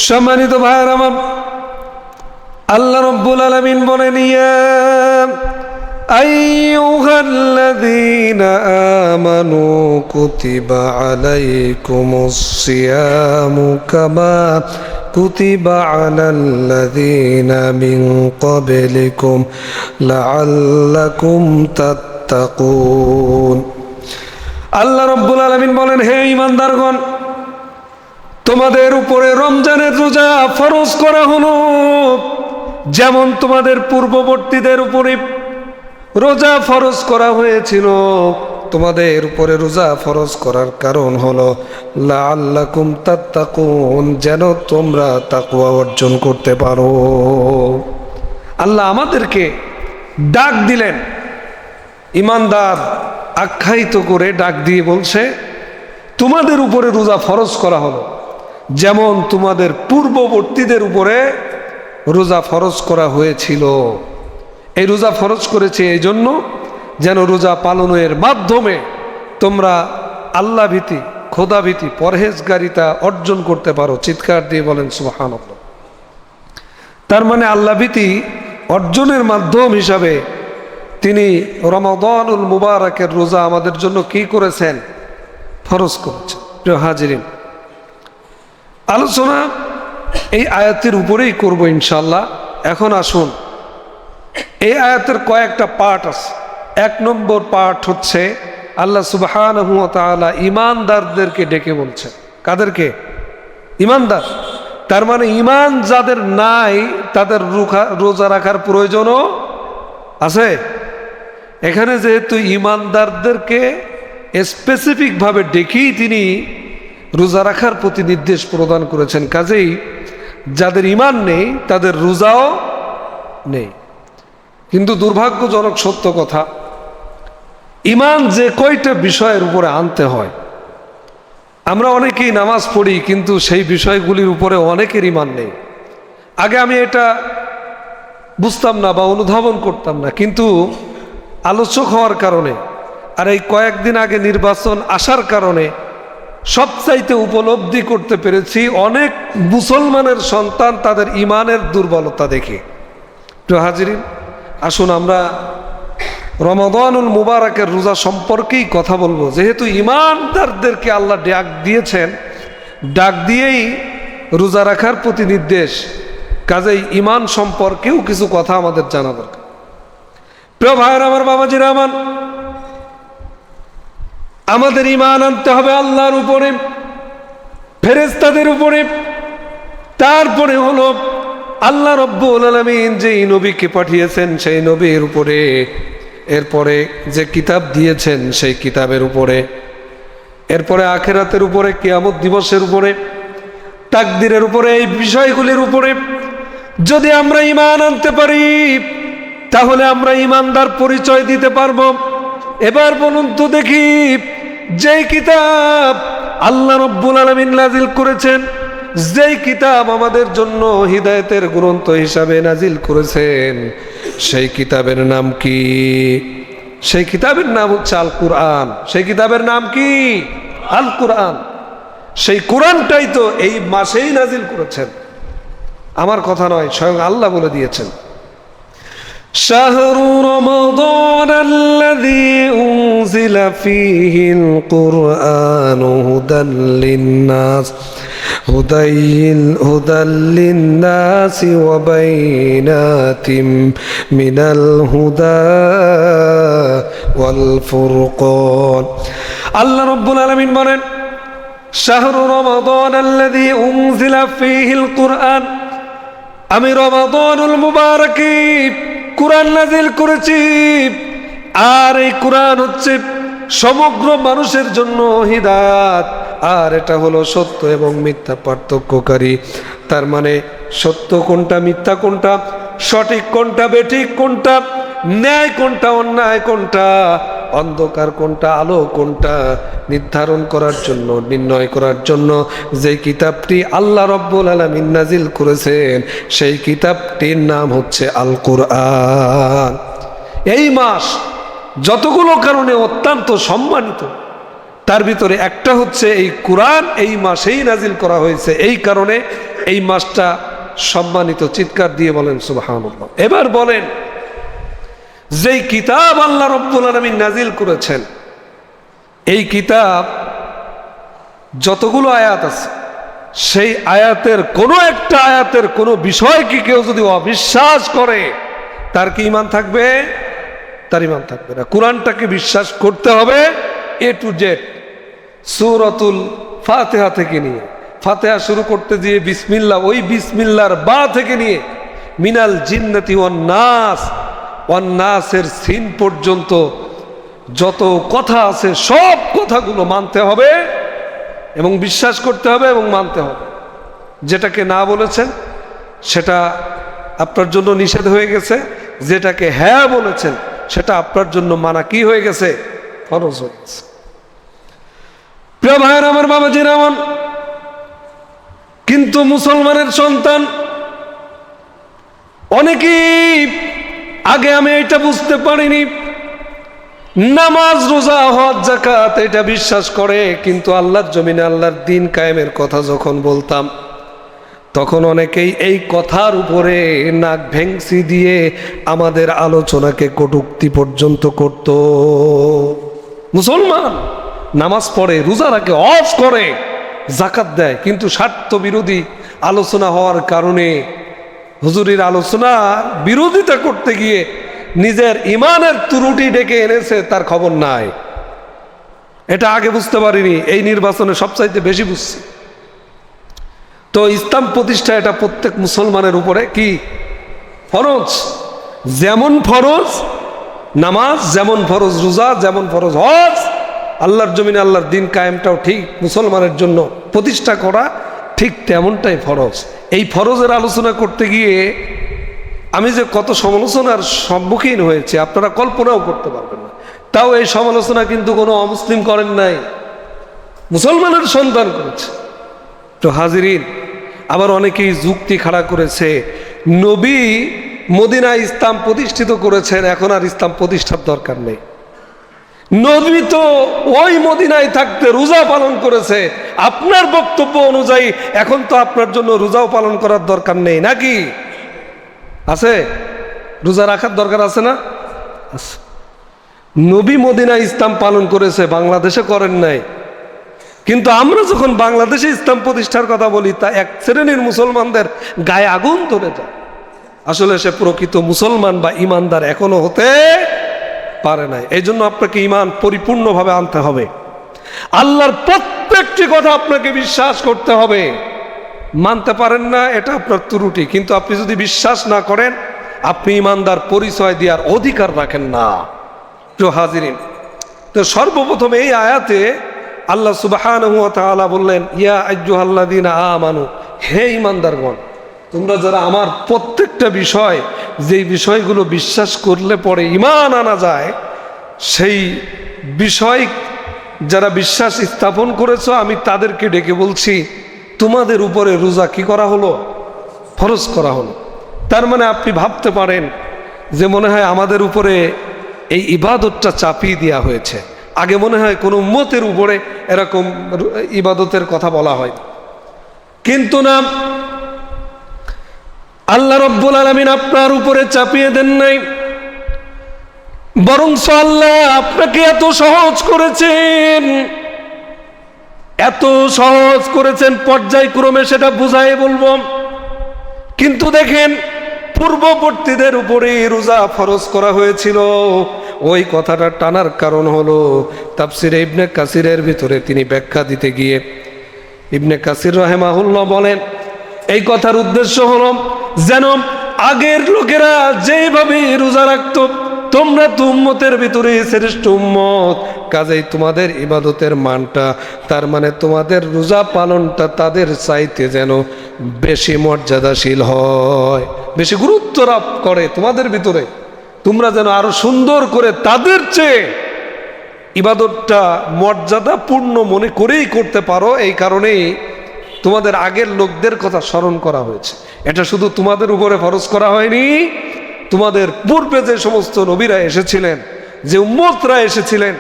সম্মানিত ভাইয়ের আমার, আল্লাহ রাব্বুল আলামিন বলেন, ইয়া আইয়ুহাল্লাযীনা আমানু কুতিবা আলাইকুমুস সিয়ামু কামা কুতিবা আলাল্লাযীনা মিন ক্বাবলিকুম লাআল্লাকুম তাত্তাকুন। আল্লাহ রাব্বুল আলামিন বলেন, হে ঈমানদারগণ, তোমাদের উপরে রমজানের রোজা ফরজ করা হলো, যেমন তোমাদের পূর্ববর্তীদের উপরে রোজা ফরজ করা হয়েছিল। তোমাদের উপরে রোজা ফরজ করার কারণ হলো লাআল্লাকুম তাত্তাকুন, যেন তোমরা তাকওয়া অর্জন করতে পারো। আল্লাহ আমাদেরকে ডাক দিলেন, ঈমানদার আখ্যায়িত করে ডাক দিয়ে বলছে, তোমাদের উপরে রোজা ফরজ করা হলো, যেমন তোমাদের পূর্ববর্তীদের উপরে রোজা ফরজ করা হয়েছিল। এই রোজা ফরজ করেছে এই জন্য যেন রোজা পালনের মাধ্যমে তোমরা আল্লাহ ভীতি, খোদা ভীতি, পরহেজগারিতা অর্জন করতে পারো। চিৎকার দিয়ে বলেন সুবহানাল্লাহ। তার মানে আল্লাহ ভীতি অর্জনের মাধ্যম হিসাবে তিনি রমাদানুল মুবারকের রোজা আমাদের জন্য কি করেছেন? ফরজ করেছেন। প্রিয় হাজিরিন, আলোচনা এই আয়াতের উপরেই করব ইনশাআল্লাহ। এখন আসুন, এই আয়াতের কয়েকটা পার্ট আছে। এক নম্বর পার্ট হচ্ছে আল্লাহ সুবহানাহু ওয়া তাআলা ঈমানদারদেরকে ডেকে বলছেন। কাদেরকে? ঈমানদার। তার মানে ঈমান যাদের নাই তাদের রোজা রাখার প্রয়োজনও আছে। এখানে যেহেতু ঈমানদারদেরকে স্পেসিফিকভাবে ডেকেই তিনি রোজা রাখার প্রতি নির্দেশ প্রদান করেছেন, কাজেই যাদের ঈমান নেই তাদের রোজাও নেই। কিন্তু দুর্ভাগ্যজনক সত্য কথা, ঈমান যে কয়টা বিষয়ের উপরে আনতে হয়, আমরা অনেকেই নামাজ পড়ি কিন্তু সেই বিষয়গুলির উপরে অনেকের ঈমান নেই। আগে আমি এটা বুঝতাম না বা অনুধাবন করতাম না, কিন্তু আলোচক হওয়ার কারণে আর এই কয়েকদিন আগে নির্বাচন আসার কারণে সবচাইতে উপলব্ধি করতে পেরেছি অনেক মুসলমানের সন্তান তাদের ঈমানের দুর্বলতা দেখে। তো হাজিরিন, আসুন আমরা রমাদানুল মুবারকের রোজা সম্পর্কেই কথা বলবো। যেহেতু ঈমানদারদেরকে আল্লাহ ডাক দিয়েছেন, ডাক দিয়েই রোজা রাখার প্রতি নির্দেশ, কাজেই ঈমান সম্পর্কেও কিছু কথা আমাদের জানা দরকার। প্রিয় ভাইয়ের আমার, বাবাজিরা আমার, আমাদের ঈমান আনতে হবে আল্লাহর উপরে, ফেরেশতাদের উপরে, তারপরে হলো আল্লাহ রাব্বুল আলামিন যেই নবীকে পাঠিয়েছেন সেই নবীর উপরে, এরপরে যে কিতাব দিয়েছেন সেই কিতাবের উপরে, এরপরে আখিরাতের উপরে, কিয়ামত দিবসের উপরে, তাকদীরের উপরে, এই বিষয়গুলির উপরে যদি আমরা ঈমান আনতে পারি তাহলে আমরা ঈমানদার পরিচয় দিতে পারবো। এবার বলুন তো দেখি, যেই কিতাব আল্লাহ রাব্বুল আলামিন নাজিল করেছেন, যেই কিতাব আমাদের জন্য হিদায়াতের গ্রন্থ হিসাবে নাজিল করেছেন, সেই কিতাবের নাম কি? সেই কিতাবের নাম হচ্ছে আল কুরআন। সেই কিতাবের নাম কি? আল কুরআন। সেই কোরআনটাই তো এই মাসেই নাজিল করেছেন, আমার কথা নয়, স্বয়ং আল্লাহ বলে দিয়েছেন, শাহরু রমাদান আল্লাযী উনজিলা ফীহিল কুরআনু হুদাল লিন-নাস হুদাল লিন-নাসি ওয়া বাইনাতিম মিনাল হুদা ওয়াল ফুরকান। আল্লাহ রাব্বুল আলামিন বলেন, শাহরু রমাদান আল্লাযী উনজিলা ফীহিল কুরআন, আমি রমাদানুল মুবারকে কুরআন নাজিল করেছি, আর এই কুরআন হচ্ছে সমগ্র মানুষের জন্য হিদায়াত, আর এটা হলো সত্য এবং মিথ্যা পার্থক্যকারী। তার মানে সত্য কোনটা, মিথ্যা কোনটা, সঠিক কোনটা, বেঠিক কোনটা, ন্যায় কোনটা, অন্যায় কোনটা, অন্ধকার কোনটা, আলো কোনটা নির্ধারণ করার জন্য, নির্ণয় করার জন্য যে কিতাবটি আল্লাহ রাব্বুল আলামিন নাজিল করেছেন সেই কিতাবটির নাম হচ্ছে আল কুরআন। এই মাস যতগুলো কারণে অত্যন্ত সম্মানিত, তার ভিতরে একটা হচ্ছে এই কুরআন এই মাসেই নাজিল করা হয়েছে। এই কারণে এই মাসটা সম্মানিত। চিৎকার দিয়ে বলেন সুবহানাল্লাহ। এবার বলেন, যেই কিতাব আল্লাহ রাব্বুল আলামিন নাজিল করেছেন, এই কিতাব যতগুলো আয়াত আছে, সেই আয়াতের কোনো একটা আয়াতের কোনো বিষয়কে কেউ যদি অবিশ্বাস করে, তার কি ঈমান থাকবে? তার ঈমান থাকবে না। কোরআনটাকে বিশ্বাস করতে হবে এ টু জেড, সূরাতুল ফাতিহা থেকে নিয়ে, ফাতিহা শুরু করতে দিয়ে বিসমিল্লাহ, ওই বিসমিল্লাহর বা থেকে নিয়ে মিনাল জিন্নাতি ওয়ান নাস, ওয়ান নাসের সিন পর্যন্ত যত কথা আছে সব কথাগুলো মানতে হবে এবং বিশ্বাস করতে হবে এবং মানতে হবে। যেটাকে না বলেছেন সেটা আপনার জন্য নিষেধ হয়ে গেছে, যেটাকে হ্যাঁ বলেছেন সেটা আপনার জন্য মানা কি হয়ে গেছে? ফরজ হয়ে গেছে। প্রিয় ভাইয়ের আমার, বাবাজির আমার, কিন্তু মুসলমানের সন্তান অনেকেই আগে আমি এটা বুঝতে পারিনি, নামাজ, রোজা, হজ, যাকাত এটা বিশ্বাস করে, কিন্তু আল্লাহর জমিনে আল্লাহর দ্বীন কায়েমের কথা যখন বলতাম তখন অনেকেই এই কথার উপরে নাক ভেংসি দিয়ে আমাদের আলোচনাকে কটূক্তি পর্যন্ত করত। মুসলমান নামাজ পড়ে, রোজা রাখে, হজ করে, যাকাত দেয়, কিন্তু স্বার্থ বিরোধী আলোচনা হওয়ার কারণে হুজুরের আলোচনার বিরোধিতা করতে গিয়ে নিজের ইমানের ত্রুটি ডেকে এনেছে, তার খবর নাই। এটা আগে বুঝতে পারিনি, এই নির্বাচনে সবচাইতে বেশি বুঝছি। তো ইসলাম প্রতিষ্ঠা এটা প্রত্যেক মুসলমানের উপরে কি ফরজ। যেমন ফরজ নামাজ, যেমন ফরজ রোজা, যেমন ফরজ হজ, আল্লাহর জমিনে আল্লাহর দ্বীন কায়েমটাও ঠিক মুসলমানের জন্য প্রতিষ্ঠা করা ঠিক তেমনটাই ফরজ। এই ফরজের আলোচনা করতে গিয়ে আমি যে কত সমালোচনার সম্মুখীন হয়েছে আপনারা কল্পনাও করতে পারবেন না। তাও এই সমালোচনা কিন্তু কোনো অমুসলিম করেন নাই, মুসলমানের সন্তান করেছে। তো হাজিরিন, আবার অনেকেই যুক্তি খাড়া করেছে, নবী মদিনায় ইসলাম প্রতিষ্ঠিত করেছেন, এখন আর ইসলাম প্রতিষ্ঠার দরকার নেই। নবী তো ওই মদিনায় থাকতে রোজা পালন করেছে, আপনার বক্তব্য অনুযায়ী এখন তো আপনার জন্য রোজাও পালন করার দরকার নেই, নাকি আছে? রোজা রাখার দরকার আছে না? আছে। নবী মদিনায় ইসলাম পালন করেছে, বাংলাদেশে করেন নাই। কিন্তু আমরা যখন বাংলাদেশে ইসলাম প্রতিষ্ঠার কথা বলি, তা এক শ্রেণীর মুসলমানদের গায়ে আগুন ধরে যায়। আসলে সে প্রকৃত মুসলমান বা ইমানদার এখনো হতে পারে নাই। এই জন্য আপনাকে ইমান পরিপূর্ণভাবে আনতে হবে, আল্লাহর প্রত্যেকটি কথা আপনাকে বিশ্বাস করতে হবে। মানতে পারেন না, এটা আপনার ত্রুটি, কিন্তু আপনি যদি বিশ্বাস না করেন আপনি ইমানদার পরিচয় দেওয়ার অধিকার রাখেন না। তো হাজিরিন, তো সর্বপ্রথম এই আয়াতে আল্লাহ সুবহানাহু ওয়া তাআলা বললেন, ইয়া আইয়ুহাল্লাযীনা আমানু, হে ঈমানদারগণ, তোমরা যারা আমার প্রত্যেকটা বিষয়, যেই বিষয়গুলো বিশ্বাস করলে পরে ঈমান আনা যায়, সেই বিষয় যারা বিশ্বাস স্থাপন করেছো, আমি তাদেরকে ডেকে বলছি তোমাদের উপরে রোজা কি করা হলো? ফরজ করা হলো। তার মানে আপনি ভাবতে পারেন যে মনে হয় আমাদের উপরে এই ইবাদতটা চাপিয়ে দেওয়া হয়েছে। আগে মনে হয় কোনো উম্মতের উপরে এরকম ইবাদতের কথা বলা হয়, কিন্তু না, আল্লাহ রাব্বুল আলামিন আপনার উপরে চাপিয়ে দেন নাই, বরং আল্লাহ আপনাকে এত সহজ করেছেন, এত সহজ করেছেন, পর্যায়ক্রমে সেটা বুঝাই বলবো। কিন্তু দেখেন, পূর্ববর্তীদের উপরে রোজা ফরজ করা হয়েছিল, ওই কথাটা টানার কারণ হলো তাফসিরে ইবনে কাসিরের ভিতরে তিনি ব্যাখ্যা দিতে গিয়ে ইবনে কাসির রাহিমাহুল্লাহ বলেন, এই কথার উদ্দেশ্য হলো যেন আগের লোকেরা যেভাবে রোজা রাখত, তোমরা তো উম্মতের ভিতরে শ্রেষ্ঠ উম্মত, কাজেই তোমাদের ইবাদতের মানটা, তার মানে তোমাদের রোজা পালনটা তাদের চাইতে যেন বেশি মর্যাদাশীল হয়, বেশি গুরুত্ব লাভ করে তোমাদের ভিতরে, তোমরা যেন আরো সুন্দর করে তাদের চেয়ে ইবাদতটা মর্যাদাপূর্ণ মনে করেই করতে পারো। এই কারণেই তোমাদের আগের লোকদের কথা স্মরণ করা হয়েছে। এটা শুধু তোমাদের উপরে ফরজ করা হয়নি, তোমাদের পূর্বে যে সমস্ত নবীরা এসেছিলেন, যে উম্মতরা এসেছিলেন,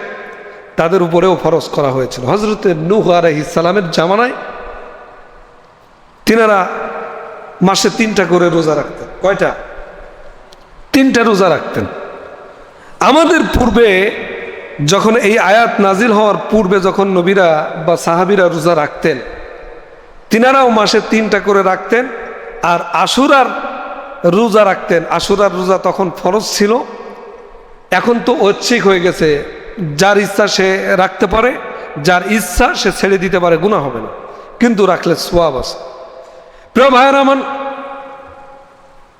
তাদের উপরেও ফরজ করা হয়েছিল। হযরতে নূহ আলাইহিস সালামের জামানায় তিনারা মাসে 3টা করে রোজা রাখতেন। কয়টা? 3টা রোজা রাখতেন। আমাদের পূর্বে যখন এই আয়াত নাজিল হওয়ার পূর্বে যখন নবীরা বা সাহাবীরা রোজা রাখতেন, তিনারাও মাসে 3টা করে রাখতেন। আর আশুরার রোজা রাখতেন। আশুরার রোজা তখন ফরজ ছিল, এখন তো ঐচ্ছিক হয়ে গেছে। যার ইচ্ছা সে রাখতে পারে, যার ইচ্ছা সে ছেড়ে দিতে পারে, গুনাহ হবে না, কিন্তু রাখলে সওয়াব আছে। প্রিয় ভাইয়েরা আমার,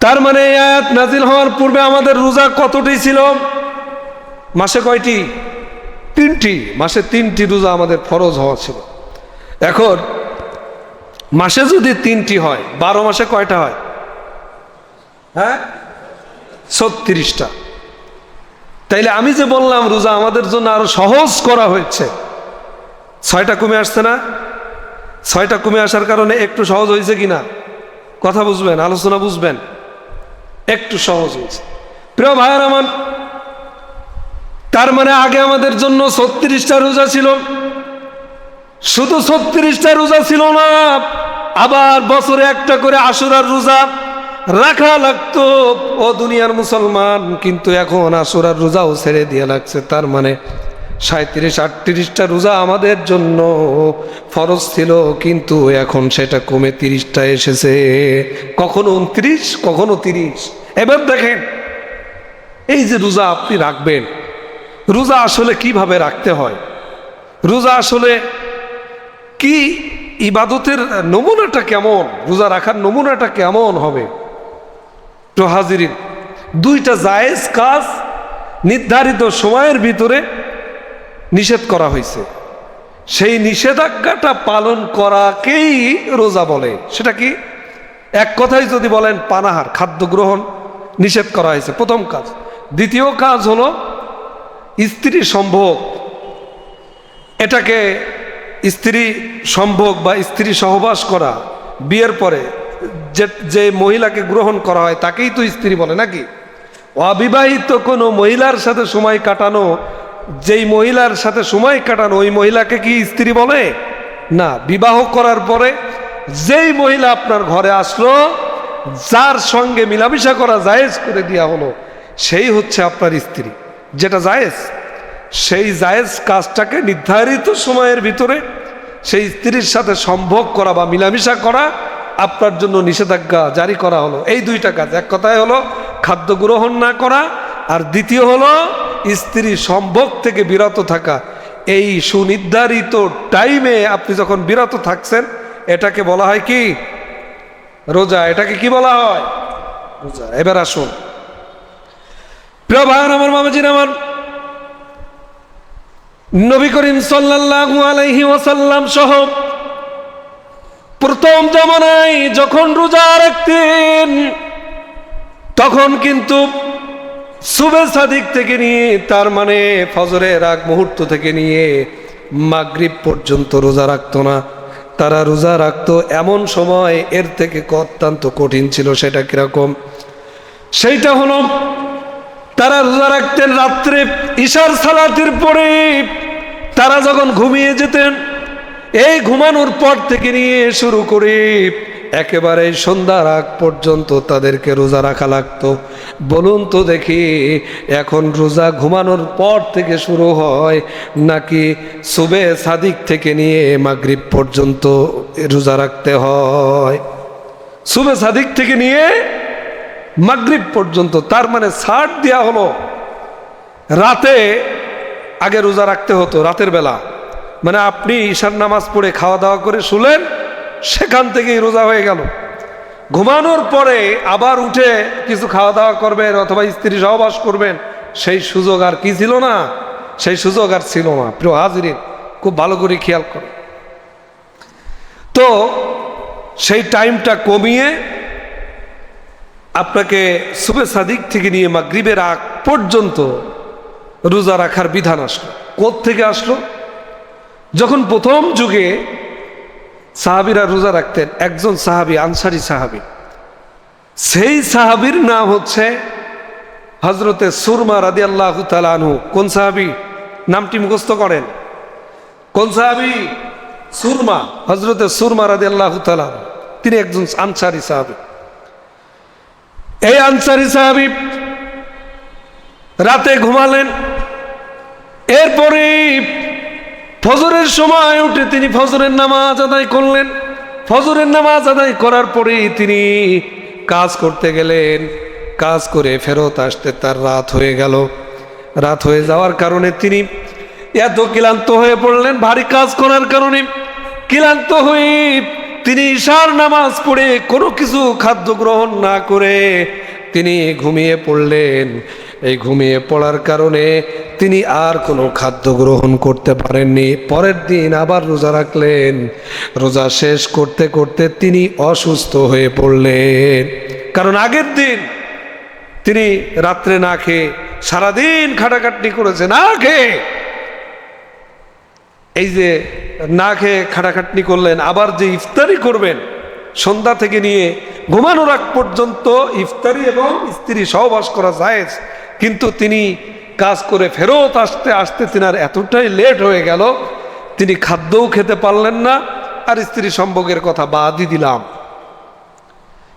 তার মানে এই আয়াত নাজিল হওয়ার পূর্বে আমাদের রোজা কতটি ছিল? মাসে কয়টি? 3টি। মাসে 3টি রোজা আমাদের ফরজ হওয়া ছিল। এখন মাসে যদি 3টি হয়, 12 মাসে কয়টা হয়? হ্যাঁ, 36টা। তাইলে আমি যে বললাম রোজা আমাদের জন্য আরো সহজ করা হয়েছে, 6টা কমে আসছে না? 6টা কমে আসার কারণে একটু সহজ হয়েছে কিনা? কথা বুঝবেন, আলোচনা বুঝবেন, একটু সহজ হয়েছে। প্রিয় ভাইয়ের আমার, তার মানে আগে আমাদের জন্য 36টা রোজা ছিল। শুধু 36টা রোজা ছিল না, আবার বছরে একটা করে আশুরার রোজা রাখা লাগতো। ও দুনিয়ার মুসলমান, কিন্তু এখন আশুরার রোজাও ছেড়ে দিয়ে লাগছে। তার মানে 37-38টা রোজা আমাদের জন্য ফরজ ছিল, কিন্তু এখন সেটা কমে 30টা এসেছে। কখনো 29, কখনো 30। এবার দেখেন, এই যে রোজা আপনি রাখবেন, রোজা আসলে কিভাবে রাখতে হয়, রোজা আসলে কি, ইবাদতের নমুনাটা কেমন, রোজা রাখার নমুনাটা কেমন হবে? তো হাজিরিন, 2টা জায়েজ কাজ নির্ধারিত সময়ের ভিতরে নিষেধ করা হয়েছে। সেই নিষেধাজ্ঞাটা পালন করাকেই রোজা বলে। সেটা কি? এক কথায় যদি বলেন, পানাহার, খাদ্য গ্রহণ নিষেধ করা হয়েছে, প্রথম কাজ। দ্বিতীয় কাজ হলো স্ত্রী সম্ভোগ। এটাকে স্ত্রী সম্ভোগ বা স্ত্রী সহবাস করা, বিয়ের পরে যে মহিলাকে গ্রহণ করা হয় তাকেই তো স্ত্রী বলে, নাকি? অবিবাহিত কোনো মহিলার সাথে সময় কাটানো, যেই মহিলার সাথে সময় কাটানো, ওই মহিলাকে কি স্ত্রী বলে? না। বিবাহ করার পরে যেই মহিলা আপনার ঘরে আসলো, যার সঙ্গে মিলামিশা করা জায়েজ করে দেওয়া হলো, সেই হচ্ছে আপনার স্ত্রী। যেটা জায়েজ, সেই জায়েজ কাজটাকে নির্ধারিত সময়ের ভিতরে সেই স্ত্রীর সাথে সম্ভোগ করা বা মিলামিশা করা আপনার জন্য নিষেধাজ্ঞা জারি করা হলো। এই 2টা কাজ, এক কথায় হলো খাদ্য গ্রহণ না করা, আর দ্বিতীয় হলো স্ত্রী সম্ভোগ থেকে বিরত থাকা। এই সুনির্ধারিত টাইমে আপনি যখন বিরত থাকছেন, এটাকে বলা হয় কি? রোজা। এটাকে কি বলা হয়? রোজা। এবার আসুন প্রিয় ভাই আমার, মামাজির আমার, নবী করিম সাল্লাল্লাহু আলাইহি ওয়াসাল্লাম সহ প্রথম জামানায় যখন রোজা রাখতেন, তখন কিন্তু সুবে সাদিক থেকে নিয়ে, তার মানে ফজরের আগ মুহূর্ত থেকে নিয়ে মাগরিব পর্যন্ত রোজা রাখতো না। তারা রোজা রাখতো এমন সময়, এর থেকে অত্যন্ত কঠিন ছিল। সেটা কিরকম? সেইটা হলো, তারা রোজা রাখতেন রাত্রে ইশার সালাতের পরে। তারা যখন ঘুমিয়ে যেতেন, এই ঘুমানোর পর থেকে নিয়ে শুরু করে একেবারে সন্ধ্যার আগ পর্যন্ত তাদেরকে রোজা রাখা লাগতো। বলুন তো দেখি, এখন রোজা ঘুমানোর পর থেকে শুরু হয়, নাকি সুবে সাদিক থেকে নিয়ে মাগরিব পর্যন্ত রোজা রাখতে হয়? সুবে সাদিক থেকে নিয়ে মাগরিব পর্যন্ত। তার মানে ছাড় দেওয়া হলো, রাতে আগে রোজা রাখতে হতো, রাতের বেলা। মানে আপনি ঈশার নামাজ পড়ে খাওয়া দাওয়া করে শুলেন, সেখান থেকেই রোজা হয়ে গেল। ঘুমানোর পরে আবার উঠে কিছু খাওয়া দাওয়া করবেন অথবা স্ত্রী সহবাস করবেন, সেই সুযোগ আর কি ছিল না? সেই সুযোগ আর ছিল না। প্রিয় হাজিরিন, খুব ভালো করে খেয়াল করুন। তো সেই টাইমটা কমিয়ে আপনাকে সুবে সাদিক থেকে নিয়ে মাগরিবের আগ পর্যন্ত রোজা রাখার বিধান আসলো। কোত্থেকে আসলো? যখন প্রথম যুগে সাহাবীরা রোজা রাখতেন, একজন সাহাবী, আনসারী সাহাবী, সেই সাহাবীর নাম হচ্ছে হযরতে সুরমা রাদিয়াল্লাহু তাআলা আনহু। কোন সাহাবী? নামটি মুখস্থ করেন। কোন সাহাবী? সুরমা, হযরতে সুরমা রাদিয়াল্লাহু তাআলা। তিনি একজন আনসারী সাহাবী। এই আনসারী সাহাবী রাতে ঘুমালেন, এরপরে ফজরের সময় উঠে তিনি ফজরের নামাজ আদায় করলেন। ফজরের নামাজ আদায় করার পরে তিনি কাজ করতে গেলেন। কাজ করে ফেরত আসতে তার রাত হয়ে গেল। রাত হয়ে যাওয়ার কারণে তিনি এত ক্লান্ত হয়ে পড়লেন, ভারী কাজ করার কারণে ক্লান্ত হয়ে তিনি ঈশার নামাজ পড়ে কোনো কিছু খাদ্য গ্রহণ না করে তিনি ঘুমিয়ে পড়লেন। এই ঘুমিয়ে পড়ার কারণে তিনি আর কোনো খাদ্য গ্রহণ করতে পারেননি। পরের দিন আবার রোজা রাখলেন। রোজা শেষ করতে করতে তিনি অসুস্থ হয়ে পড়লেন, কারণ আগের দিন তিনি রাত্রে না খেয়ে সারাদিন খাটাখাটনি করেছে না খেয়ে। এই যে না খেয়ে খাটাখাটনি করলেন, আবার যে ইফতারি করবেন সন্ধ্যা থেকে নিয়ে ঘুমানোর আগ পর্যন্ত ইফতারি এবং স্ত্রী সহবাস করা জায়েজ, কিন্তু তিনি কাজ করে ফেরত আসতে আসতে তিনার এতটাই লেট হয়ে গেল, তিনি খাদ্যও খেতে পারলেন না, আর স্ত্রী সম্ভোগের কথা বাদই দিলাম।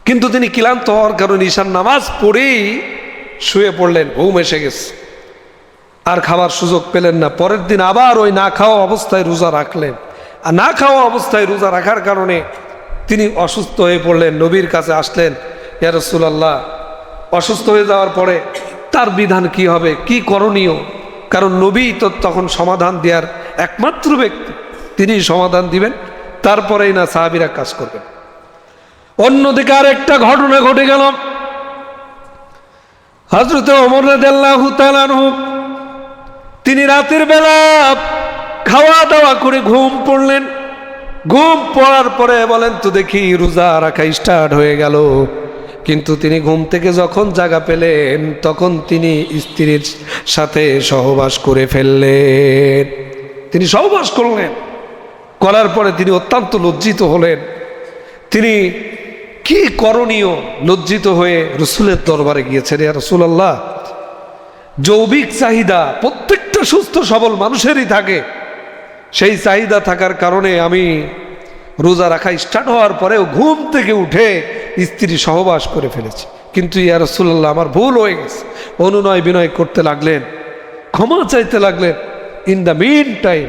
কিন্তু তিনি ক্লান্ত হওয়ার কারণে ঈশার নামাজ পড়েই শুয়ে পড়লেন, ঘুম এসে গেছে, আর খাবার সুযোগ পেলেন না। পরের দিন আবার ওই না খাওয়া অবস্থায় রোজা রাখলেন, আর না খাওয়া অবস্থায় রোজা রাখার কারণে তিনি অসুস্থ হয়ে পড়লেন। নবীর কাছে আসলেন, ইয়া রাসূলুল্লাহ, অসুস্থ হয়ে যাওয়ার পরে তার বিধান কি হবে, কি করণীয়? কারণ নবী তো তখন সমাধান দেওয়ার একমাত্র ব্যক্তি, তিনি সমাধান দিবেন, তারপরেই না সাহাবীরা কাজ করবেন। অন্যদিকে আর একটা ঘটনা ঘটে গেল। হযরত ওমর রাদিয়াল্লাহু তাআলা আনহু তিনি রাতের বেলা খাওয়া দাওয়া করে ঘুম পড়লেন। ঘুম পড়ার পরে বলেন তো দেখি রোজা রাখা স্টার্ট হয়ে গেল। কিন্তু তিনি ঘুম থেকে যখন জাগা পেলেন তখন তিনি স্ত্রীর সাথে সহবাস করে ফেললেন। তিনি সহবাস করলেন, করার পরে তিনি অত্যন্ত লজ্জিত হলেন। তিনি কি করণীয় লজ্জিত হয়ে রাসূলের দরবারে গিয়েছেন, ইয়া রাসূলুল্লাহ, যৌবিক চাহিদা প্রত্যেকটা সুস্থ সবল মানুষেরই থাকে, সেই চাহিদা থাকার কারণে আমি রোজা রাখা স্টার্ট হওয়ার পরেও ঘুম থেকে উঠে স্ত্রী সহবাস করে ফেলেছি, কিন্তু ইয়া রাসূলুল্লাহ আমার ভুল হয়ে গেছে। অনুনয় বিনয় করতে লাগলেন, ক্ষমা চাইতে লাগলেন। ইন দ্য মিন টাইম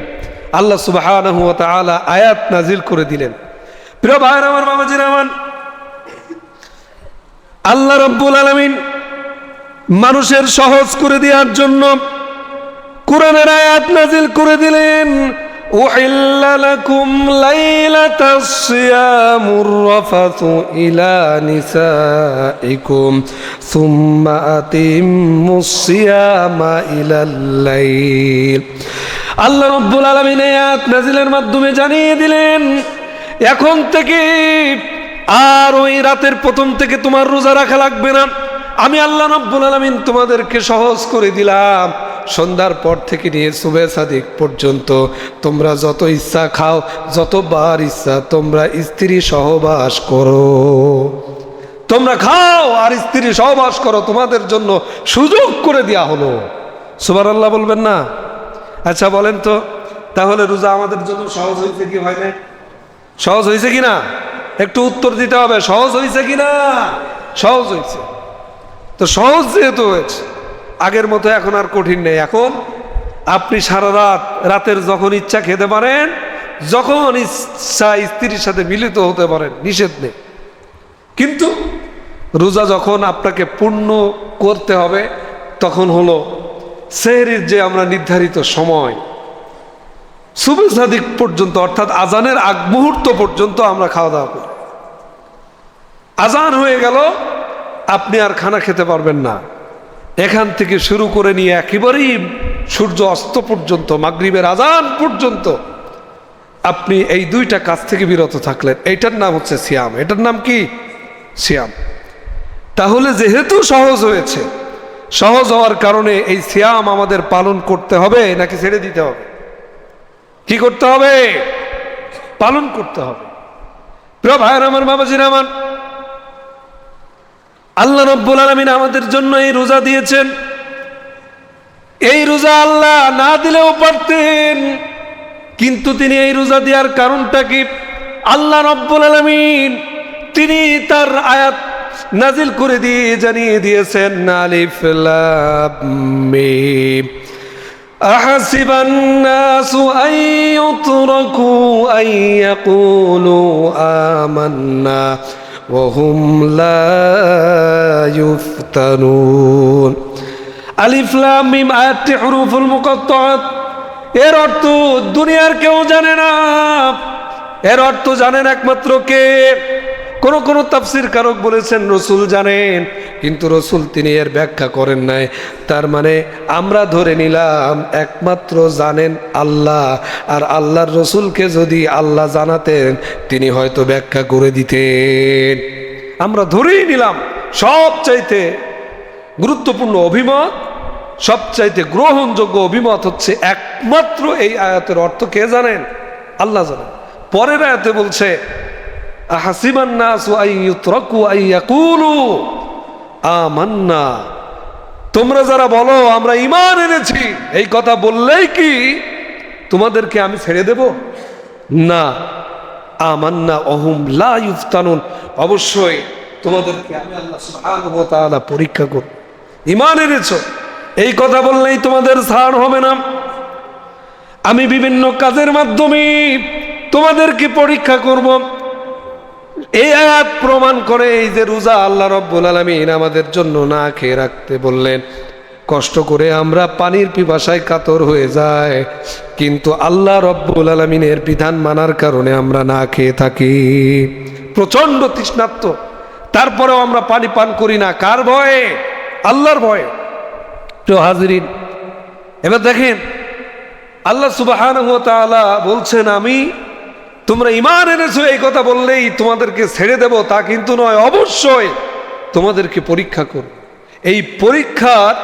আল্লাহ সুবহানাহু ওয়া তাআলা আয়াত নাজিল করে দিলেন। প্রিয় ভাইরা আমার, বাবাজিরা আমার, আল্লাহ রাব্বুল আলামিন মানুষের সহজ করে দেওয়ার জন্য কোরআনের আয়াত নাজিল করে দিলেন। উহিল্লা লাকুম লাইলাতাস সিয়ামুর রাফাতু ইলা নিসাইকুম সুম্মা আতিম্মুস সিয়ামা ইলাল লাইল। আল্লাহ রাব্বুল আলামিন আয়াত নাজিলের মাধ্যমে জানিয়ে দিলেন, এখন থেকে আর ওই রাতের প্রথম থেকে তোমার রোজা রাখা লাগবে না। আমি আল্লাহ রাব্বুল আলামিন তোমাদেরকে সহজ করে দিলাম। সন্ধ্যার পর থেকে নিয়ে সুবহ সাদিক পর্যন্ত তোমরা যত ইচ্ছা খাও, যতবার ইচ্ছা তোমরা স্ত্রী সহবাস করো, তোমরা খাও আর স্ত্রী সহবাস করো, তোমাদের জন্য সুযোগ করে দেওয়া হলো। সুবহানাল্লাহ বলবেন না? আচ্ছা বলেন তো, তাহলে রোজা আমাদের জন্য সহজ হয়েছে কি হয় না? সহজ হয়েছে কিনা একটু উত্তর দিতে হবে। সহজ হয়েছে কিনা? সহজ হয়েছে। তো সহজ যেহেতু হয়েছে, আগের মতো এখন আর কঠিন নেই। এখন আপনি সারা রাতের যখন ইচ্ছা খেতে পারেন, যখন ইচ্ছা স্ত্রীর সাথে মিলিত হতে পারেন, নিষেধ নেই। কিন্তু রোজা যখন আপনাকে পূর্ণ করতে হবে তখন হলো সেহরির যে আমরা নির্ধারিত সময় সুবহ সাদিক পর্যন্ত, অর্থাৎ আজানের আগ মুহূর্ত পর্যন্ত আমরা খাওয়া দাওয়া করি। আজান হয়ে গেল, আপনি আর খানা খেতে পারবেন না। এখান থেকে শুরু করে নিয়ে একেবারেই সূর্য অস্ত পর্যন্ত, মাগরিবের আজান পর্যন্ত আপনি এই দুইটা কাজ থেকে বিরত থাকলেন। এইটার নাম হচ্ছে সিয়াম। এটার নাম কি? সিয়াম। তাহলে যেহেতু সহজ হয়েছে, সহজ হওয়ার কারণে এই সিয়াম আমাদের পালন করতে হবে নাকি ছেড়ে দিতে হবে? কি করতে হবে? পালন করতে হবে। প্রিয় ভাইয়ের আমার, বাবাজির আমার, আল্লাহ রাব্বুল আলামিন আমাদের জন্য এই রোজা দিয়েছেন। এই রোজা আল্লাহ না দিলেও পারতেন, কিন্তু তিনি এই রোজা দেওয়ার কারণটা কি? আল্লাহ রাব্বুল আলামিন তিনি তার আয়াত নাজিল করে দিয়ে জানিয়ে দিয়েছেন আলিফ লাম মিম أحسب الناس أن يتركوا أن يقولوا آمنا وهم لا يفتنون আলিফ লাম মিম আয়াতটি হুরুফুল মুকাত্তাআত। এর অর্থ দুনিয়ার কেউ জানে না, এর অর্থ জানেন একমাত্র কে? কোন তাফসীর কারক বলেছেন রসুল জানেন, কিন্তু রসুল তিনি এর ব্যাখ্যা করেন নাই। তার মানে আমরা ধরে নিলাম একমাত্র জানেন আল্লাহ, আর আল্লাহর রসুলকে যদি আল্লাহ জানাতেন তিনি হয়তো ব্যাখ্যা করে দিতেন। আমরা ধরেই নিলাম সবচাইতে গুরুত্বপূর্ণ অভিমত, সবচাইতে গ্রহণযোগ্য অভিমত হচ্ছে একমাত্র এই আয়াতের অর্থ কে জানেন? আল্লাহ জানেন। পরের আয়াতে বলছে আহাসিবান নাসু আন ইউতরাকু আন ইয়াকুলু আমান্না, তোমরা যারা বলো আমরা ঈমান এনেছি, এই কথা বললেই কি তোমাদেরকে আমি ছেড়ে দেব? না, আমান্না ওহুম লা ইফতানুন, অবশ্যই তোমাদেরকে আমি আল্লাহ সুবহানাহু ওয়া তাআলা পরীক্ষা করব। ঈমান এনেছো এই কথা বললেই তোমাদের ছাড় হবে না, আমি বিভিন্ন কাজের মাধ্যমে তোমাদেরকে পরীক্ষা করব। এই আয়াত প্রমাণ করে এই যে রোজা আল্লাহ রাব্বুল আলামিন আমাদের জন্য না খেয়ে রাখতে বললেন। কষ্ট করে আমরা পানির পিপাসায় কাতর হয়ে যায়, কিন্তু আল্লাহ রাব্বুল আলামিনের বিধান মানার কারণে আমরা না খেয়ে থাকি, প্রচন্ড তৃষ্ণার্ত, তারপরেও আমরা পানি পান করি না। কার ভয়ে? আল্লাহর ভয়ে। প্রিয় হাজিরিন, এবার দেখেন আল্লাহ সুবহানাহু ওয়া তাআলা বলছেন আমি তোমরা ঈমান এনেছো এই কথা বললেই তোমাদেরকে ছেড়ে দেব তা কিন্তু নয়, অবশ্যই তোমাদেরকে পরীক্ষা করব। এই পরীক্ষার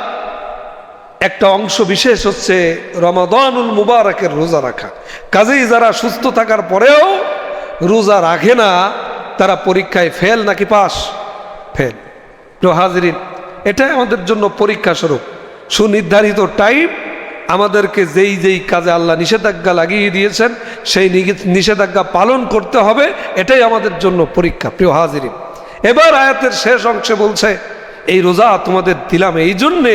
একটা অংশ বিশেষ হচ্ছে রমাদানুল মুবারকের রোজা রাখা। কাজেই যারা সুস্থ থাকার পরেও রোজা রাখে না তারা পরীক্ষায় ফেল নাকি পাস? ফেল। প্রিয় হাজিরিন, এটাই আমাদের জন্য পরীক্ষা স্বরূপ। সুনির্ধারিত টাইম আমাদেরকে যেই যেই কাজে আল্লাহ নিষেধাজ্ঞা লাগিয়ে দিয়েছেন সেই নিষেধাজ্ঞা পালন করতে হবে, এটাই আমাদের জন্য পরীক্ষা। প্রিয় হাজিরিন, এবার আয়াতের শেষ অংশে বলছে এই রোজা তোমাদের দিলাম এই জন্যে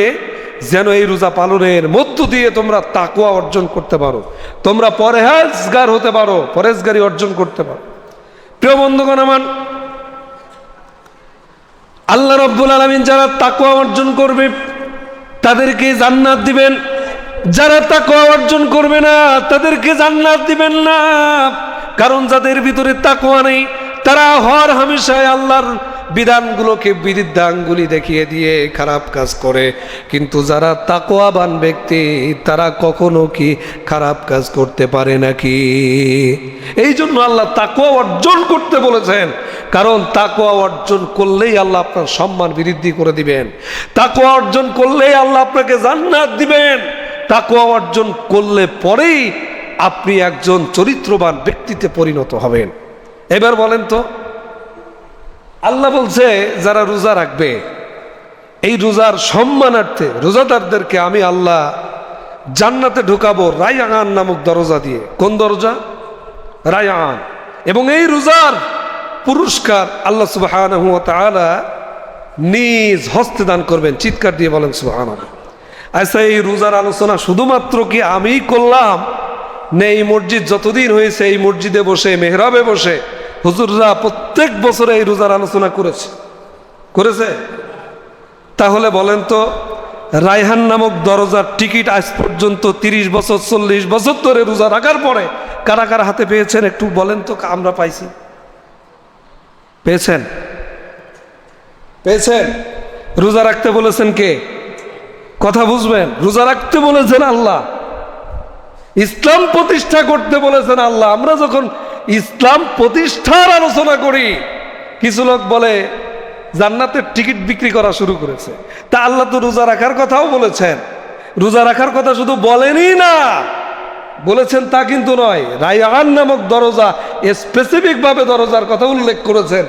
যেন এই রোজা পালনের মধ্য দিয়ে তোমরা তাকওয়া অর্জন করতে পারো, তোমরা পরহেজগার হতে পারো, পরহেজগারি অর্জন করতে পারো। প্রিয় বন্ধুগণ আমার, আল্লাহ রাব্বুল আলামিন যারা তাকওয়া অর্জন করবে তাদেরকে জান্নাত দিবেন, যারা তাকওয়া অর্জন করবে না তাদেরকে জান্নাত দিবেন না। কারণ যাদের ভিতরে তাকওয়া নেই তারা হর হামেশায় আল্লাহর বিধানগুলোকে বিরুদ্ধাঙ্গুলি দেখিয়ে দিয়ে খারাপ কাজ করে, কিন্তু যারা তাকওয়াবান ব্যক্তি তারা কখনো কি খারাপ কাজ করতে পারে নাকি? এই জন্য আল্লাহ তাকওয়া অর্জন করতে বলেছেন, কারণ তাকওয়া অর্জন করলেই আল্লাহ আপনার সম্মান বৃদ্ধি করে দিবেন, তাকওয়া অর্জন করলেই আল্লাহ আপনাকে জান্নাত দিবেন, তাকওয়া অর্জন করলে পরেই আপনি একজন চরিত্রবান ব্যক্তিতে পরিণত হবেন। এবার বলেন তো, আল্লাহ বলছে যারা রোজা রাখবে এই রোজার সম্মানার্থে রোজাদারদেরকে আমি আল্লাহ জান্নাতে ঢুকাবো রায়্যান নামক দরজা দিয়ে। কোন দরজা? রায়্যান। এবং এই রোজার পুরস্কার আল্লাহ সুবহানাহু ওয়া তাআলা নিজ হস্তে দান করবেন। চিৎকার দিয়ে বলেন সুবহানাল্লাহ। আচ্ছা, এই রোজার আলোচনা শুধুমাত্র কি আমিই করলাম না এই মসজিদ যতদিন হয়েছে এই মসজিদে বসে মেহরাবে বসে হুজুররা প্রত্যেক বছরে এই রোজার আলোচনা করেছে? তাহলে বলেন তো, রায়হান নামক দরজার টিকিট আজ পর্যন্ত 30 বছর 40 বছর ধরে রোজা রাখার পরে কারা কারা হাতে পেয়েছেন একটু বলেন তো? আমরা পাইছি? পেয়েছেন? রোজা রাখতে বলেছেন কে? কথা বুঝবেন, রোজা রাখতে বলেছেন আল্লাহ, ইসলাম প্রতিষ্ঠা করতে বলেছেন আল্লাহ। আমরা যখন ইসলাম প্রতিষ্ঠার আলোচনা করি কিছু লোক বলে জান্নাতের টিকিট বিক্রি করা শুরু করেছে। তা আল্লাহ তো রোজা রাখার কথাও বলেছেন, রোজা রাখার কথা শুধু বলেনই না, বলেছেন তা কিন্তু নয়, রায়্যান নামক দরজা স্পেসিফিক ভাবে দরজার কথা উল্লেখ করেছেন।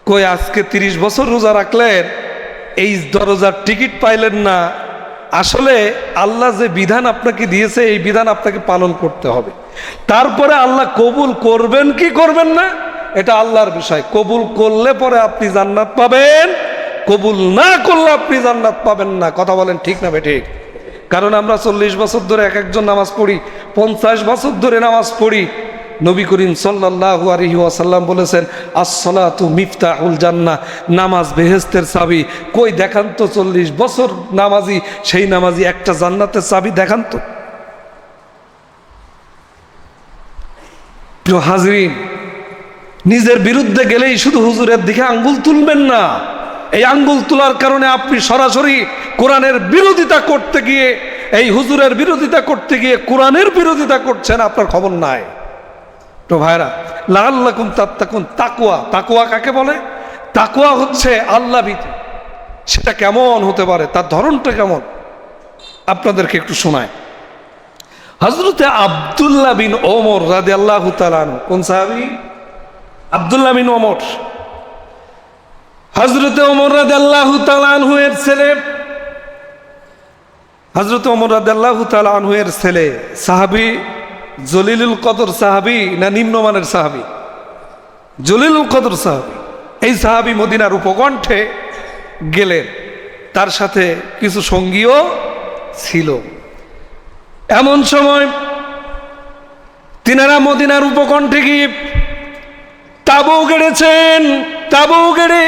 কই আজকে 30 বছর রোজা রাখলেন এই দরজার টিকিট পাইলেন না? আসলে আল্লাহ যে বিধান আপনাকে দিয়েছে এই বিধান আপনাকে পালন করতে হবে, তারপরে আল্লাহ কবুল করবেন কি করবেন না এটা আল্লাহর বিষয়। কবুল করলে পরে আপনি জান্নাত পাবেন, কবুল না করলে আপনি জান্নাত পাবেন না। কথা বলেন ঠিক না বেঠিক? কারণ আমরা 40 বছর ধরে এক একজন নামাজ পড়ি, 50 বছর ধরে নামাজ পড়ি। নবী করিম সাল্লাল্লাহু আলাইহি ওয়াসাল্লাম বলেছেন, আসসালাতু মিফতাহুল জান্নাহ, নামাজ বেহেশতের চাবি। কই দেখান তো 40 বছর নামাজি, সেই নামাজি একটা জান্নাতের চাবি দেখান তো। প্রিয় হাজরিন, নিজের বিরুদ্ধে গেলেই শুধু হুজুরের দিকে আঙ্গুল তুলবেন না। এই আঙ্গুল তোলার কারণে আপনি সরাসরি কোরআনের বিরোধিতা করতে গিয়ে, এই হুজুরের বিরোধিতা করতে গিয়ে কোরআনের বিরোধিতা করছেন, আপনার খবর নাই। তো ভাইরা, লাআল্লাকুম তাত্তাকুন, তাকওয়া, তাকওয়া কাকে বলে? তাকওয়া হচ্ছে আল্লাহ ভীতি। সেটা কেমন হতে পারে, তার ধরনটা কেমন, আপনাদেরকে একটু শোনায়। হযরতে আব্দুল্লাহ বিন ওমর রাদিয়াল্লাহু তাআলা আনহু, কোন সাহাবী? আব্দুল্লাহ বিন ওমর। হযরতে ওমর রাদিয়াল্লাহু তাআলা আনহু এর ছেলে, হযরতে ওমর রাদিয়াল্লাহু তাআলা আনহু এর ছেলে সাহাবী, জলিলুল কদর সাহাবী না নিম্নমানের সাহাবী? জলিলুল কদর সাহাবী। এই সাহাবী মদিনার উপকণ্ঠে গেলেন, তার সাথে কিছু সঙ্গীও ছিল। এমন সময় তিনারা মদিনার উপকণ্ঠে গিয়ে তাঁবু গেড়েছেন। তাঁবু গেড়ে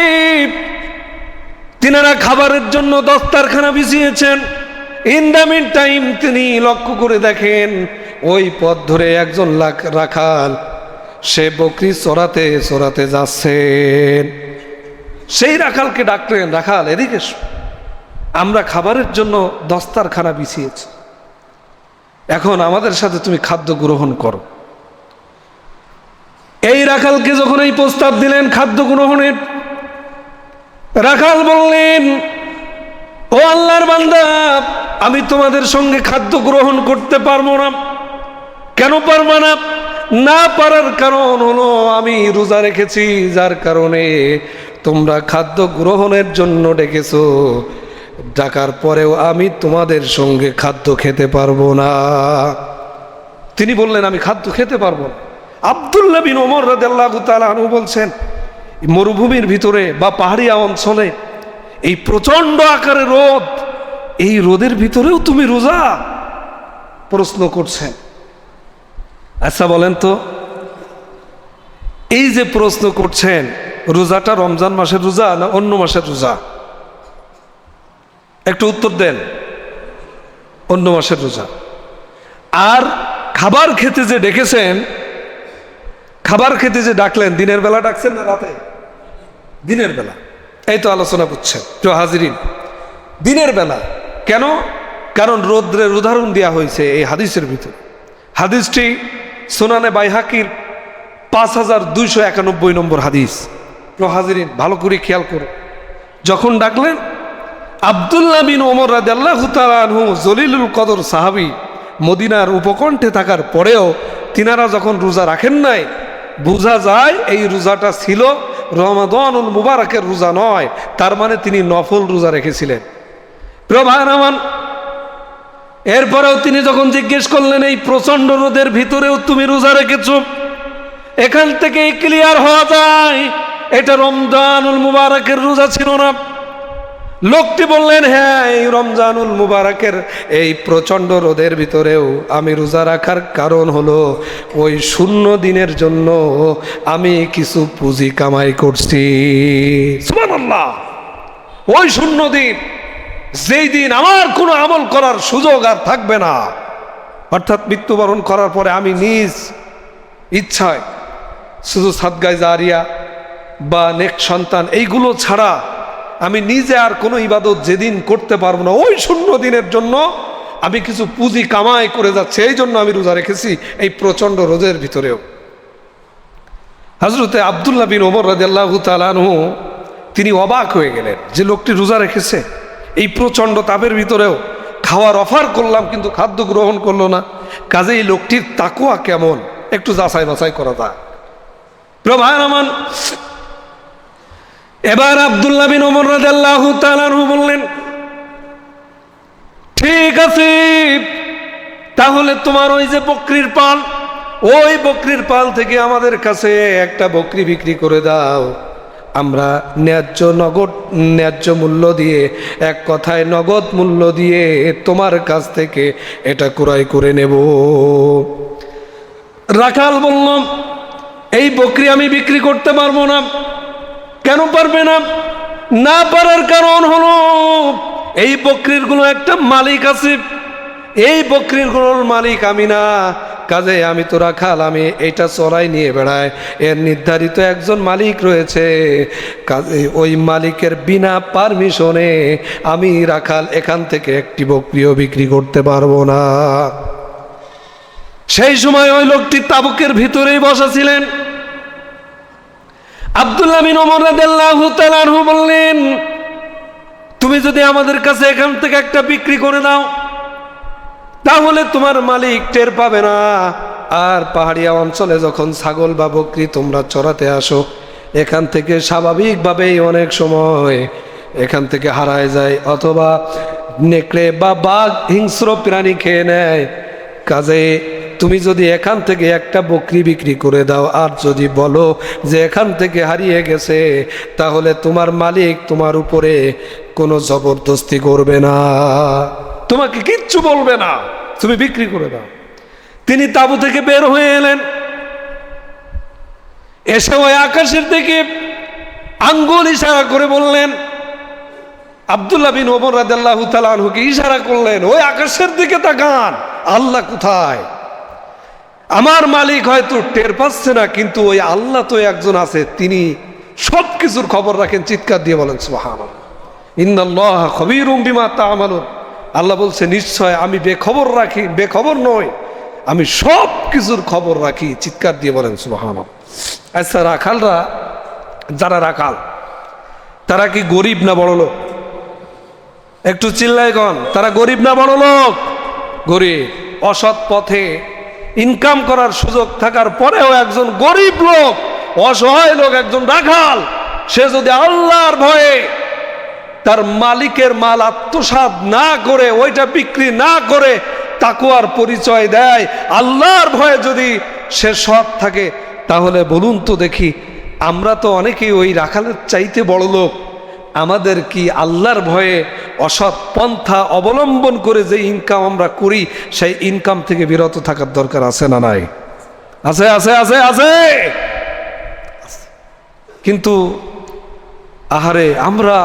তিনারা খাবারের জন্য দস্তারখানা বিছিয়েছেন। ইন দ্য মিন টাইম তিনি লক্ষ্য করে দেখেন ওই পথ ধরে একজন রাখাল, সে বকরি চড়াতে চড়াতে যাচ্ছেন। সেই রাখালকে ডাকলেন, রাখাল এদিকে এসো, আমরা খাবারের জন্য দস্তারখানা বিছিয়েছি, এখন আমাদের সাথে তুমি খাদ্য গ্রহণ করো। এই রাখালকে যখন এই প্রস্তাব দিলেন খাদ্য গ্রহণের, রাখাল বললেন, ও আল্লাহর বান্দা, আমি তোমাদের সঙ্গে খাদ্য গ্রহণ করতে পারবো না। কেন পারবো না? না পারার কারণ হলো আমি রোজা রেখেছি, যার কারণে তোমরা খাদ্য গ্রহণের জন্য ডেকেছো, ডাকার পরেও আমি তোমাদের সঙ্গে খাদ্য খেতে পারবো না। তিনি বললেন, আমি খাদ্য খেতে পারবো না। আব্দুল্লাহ বিন ওমর রাদিয়াল্লাহু তাআলা আনহু বলছেন, মরুভূমির ভিতরে বা পাহাড়ি অঞ্চলে এই প্রচন্ড আকারে রোদ, এই রোদের ভিতরেও তুমি রোজা? প্রশ্ন করছেন। আচ্ছা বলেন তো, এই যে প্রশ্ন করছেন, রোজাটা রমজান মাসের রোজা না অন্য মাসের রোজা? একটু উত্তর দেন। অন্য মাসের রোজা। আর খাবার খেতে যে ডেকেছেন, খাবার খেতে যে ডাকলেন, দিনের বেলা ডাকছেন না রাতে? দিনের বেলা। এই তো আলোচনা করছেন তো হাজিরিন, দিনের বেলা। কেন? কারণ রৌদ্রের উদাহরণ দেওয়া হয়েছে এই হাদিসের ভিতরে। হাদিসটি সুনানে বাইহাকির 5291 নম্বর হাদিস। তো হাজিরিন, ভালো করে খেয়াল করো। যখন ডাকলেন, আব্দুল্লাহ বিন ওমর রাদিয়াল্লাহু তাআলা আনহু, জলিলুল কদর সাহাবী, মদিনার উপকণ্ঠে থাকার পরেও তিনারা যখন রোজা রাখেন নাই, বোঝা যায় এই রোজাটা ছিল রমাদানুল মুবারকের রোজা নয়, তার মানে তিনি নফল রোজা রেখেছিলেন। প্রভারামান, এরপরেও তিনি যখন জিজ্ঞেস করলেন, এই প্রচন্ড রোদের ভিতরেও তুমি রোজা রেখেছ, এখান থেকে ক্লিয়ার হওয়া যায় এটা রমজানুল মুবারকের রোজা ছিল না। লোকটি বললেন, হ্যাঁ, এই রমজানুল মুবারকের এই প্রচন্ড রোদের ভিতরেও আমি রোজা রাখার কারণ হলো ওই 0 দিনের জন্য আমি কিছু পুঁজি কামাই করছি। সুবহানাল্লাহ। ওই 0 দিন, যেই দিন আমার কোনো আমল করার সুযোগ আর থাকবে না, অর্থাৎ মৃত্যুবরণ করার পরে আমি নিজ ইচ্ছায় শুধু সাদগায়ে জারিয়া বা নেক সন্তান এইগুলো ছাড়া আমি নিজে আর কোনো ইবাদত যেদিন করতে পারবো না, ওই 0 দিনের জন্য আমি কিছু পুঁজি কামাই করে যাচ্ছি, এই জন্য আমি রোজা রেখেছি এই প্রচন্ড রোদের ভিতরেও। হযরতে আব্দুল্লাহ বিন ওমর রাদিয়াল্লাহু তাআলা আনহু তিনি অবাক হয়ে গেলেন যে লোকটি রোজা রেখেছে, এই প্রচন্ড তাপের ভিতরেও খাওয়ার অফার করলাম কিন্তু খাদ্য গ্রহণ করলো না। কাজে এই লোকটির তাকওয়া কেমন একটু যাচাই বাছাই করা যায়। প্রভায়মান, এবার আব্দুল্লাহ বিন ওমর রাদিয়াল্লাহু তাআলা আনহু বললেন, ঠিক আছে, তাহলে তোমার ওই যে বকরির পাল, ওই বকরির পাল থেকে আমাদের কাছে একটা বকরি বিক্রি করে দাও, আমরা ন্যায্য মূল্য দিয়ে, এক কথায় নগদ মূল্য দিয়ে তোমার কাছ থেকে এটা ক্রয় করে নেব। রাখাল বলল, এই বকরি আমি বিক্রি করতে পারবো না। কেন পারবে না? না পারার কারণ হলো এই বকরির গুলো একটা মালিক আছে, এই বকরির গুলোর মালিক আমি না। কাজে আমি তো রাখাল, আমি এটা চড়াই নিয়ে বেড়াই, এর নির্ধারিত একজন মালিক রয়েছে। কাজে ওই মালিকের বিনা পারমিশনে আমি রাখাল এখান থেকে একটি বকরিও বিক্রি করতে পারবো না। সেই সময় ওই লোকটি তাবুকের ভিতরেই বসা ছিলেন। আব্দুল্লাহ বিন ওমর রাদিয়াল্লাহু তাআলা আনহু বললেন, তুমি যদি আমাদের কাছে এখান থেকে একটা বিক্রি করে দাও, তাহলে তোমার মালিক টের পাবে না। আর পাহাড়িয়া অঞ্চলে যখন ছাগল বা বকরি তোমরা চড়াতে আসো, এখান থেকে স্বাভাবিকভাবেই অনেক সময় এখান থেকে হারায় যায়, অথবা নেকড়ে বা বাঘ হিংস্র প্রাণী খেয়ে নেয়। কাজে তুমি যদি এখান থেকে একটা বকরি বিক্রি করে দাও, আর যদি বলো যে এখান থেকে হারিয়ে গেছে, তাহলে তোমার মালিক তোমার উপরে কোনো জবরদস্তি করবে না, তোমাকে কিচ্ছু বলবে না, তুমি বিক্রি করে দাও। তিনি তাঁবু থেকে বের হয়ে এলেন, এসে ওই আকাশের দিকে আঙ্গুল ইশারা করে বললেন, আব্দুল্লাহ বিন ওমর রাদিয়াল্লাহু তাআলা আনহুকে ইশারা করলেন, ওই আকাশের দিকে তাকান, আল্লাহ কোথায়? আমার মালিক হয়তো টের পাচ্ছে না, কিন্তু ওই আল্লাহ তো একজন আছে, তিনি সব কিছুর খবর রাখেন। চিৎকার দিয়ে বলেন সুবহানাল্লাহ। ইন্নাল্লাহা খবীরুম বিমা তা'মালুন। আল্লাহ বলছে, নিশ্চয় আমি বেখবর রাখি, বেখবর নই, আমি সব কিছুর খবর রাখি। চিৎকার দিয়ে বলেন সুবহানাল্লাহ। আচ্ছা, রাখালরা, যারা রাখাল, তারা কি গরিব না বড় লোক? একটু চিল্লাই কন, তারা গরিব না বড় লোক? গরিব। অসৎ পথে ইনকাম করার সুযোগ থাকার পরেও একজন গরিব লোক, অসহায় লোক, একজন রাখাল, সে যদি আল্লাহর ভয়ে তার মালিকের মাল আত্মসাৎ না করে, ওইটা বিক্রি না করে তাকওয়ার পরিচয় দেয়, আল্লাহর ভয়ে যদি সে সৎ থাকে, তাহলে বলুন তো দেখি, আমরা তো অনেকেই ওই রাখালের চাইতে বড় লোক, আমাদের কি আল্লাহর ভয়ে অসৎ পন্থা অবলম্বন করে যে ইনকাম আমরা করি, সেই ইনকাম থেকে বিরত থাকার দরকার আছে না নাই? আছে আছে আছে আছে। কিন্তু আহারে, আমরা